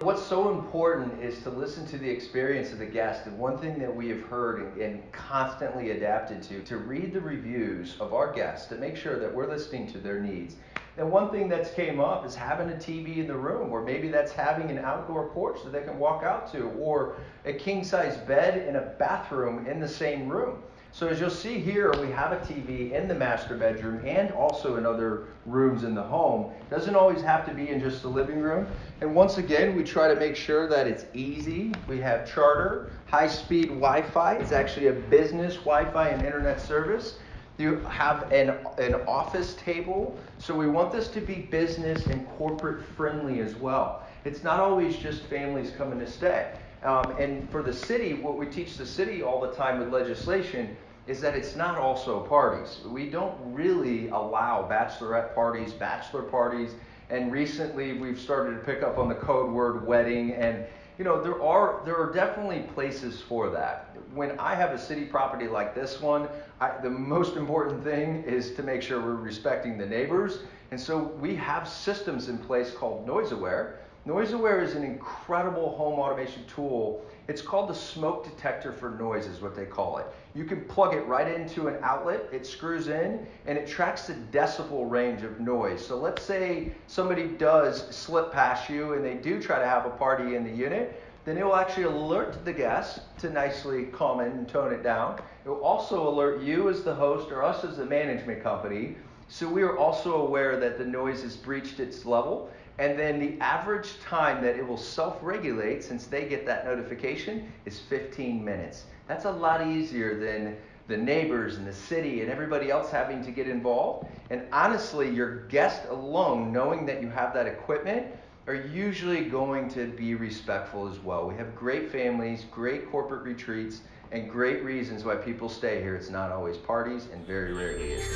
What's so important is to listen to the experience of the guest. And one thing that we have heard and constantly adapted to read the reviews of our guests to make sure that we're listening to their needs. And one thing that's came up is having a TV in the room, or maybe that's having an outdoor porch that they can walk out to, or a king size bed and a bathroom in the same room. So as you'll see here, we have a TV in the master bedroom and also in other rooms in the home. It doesn't always have to be in just the living room. And once again, we try to make sure that it's easy. We have Charter, high-speed Wi-Fi. It's actually a business Wi-Fi and internet service. You have an office table. So we want this to be business and corporate friendly as well. It's not always just families coming to stay. And for the city, what we teach the city all the time with legislation is that it's not also parties. We don't really allow bachelorette parties, bachelor parties, and recently we've started to pick up on the code word wedding, and there are definitely places for that. When I have a city property like this one, the most important thing is to make sure we're respecting the neighbors, and so we have systems in place called NoiseAware. NoiseAware is an incredible home automation tool. It's called the smoke detector for noise is what they call it. You can plug it right into an outlet, it screws in, and it tracks the decibel range of noise. So let's say somebody does slip past you and they do try to have a party in the unit, then it will actually alert the guests to nicely calm it and tone it down. It will also alert you as the host or us as the management company, so we are also aware that the noise has breached its level. And then the average time that it will self-regulate, since they get that notification, is 15 minutes. That's a lot easier than the neighbors and the city and everybody else having to get involved. And honestly, your guest alone, knowing that you have that equipment, are usually going to be respectful as well. We have great families, great corporate retreats, and great reasons why people stay here. It's not always parties, and very rarely is it.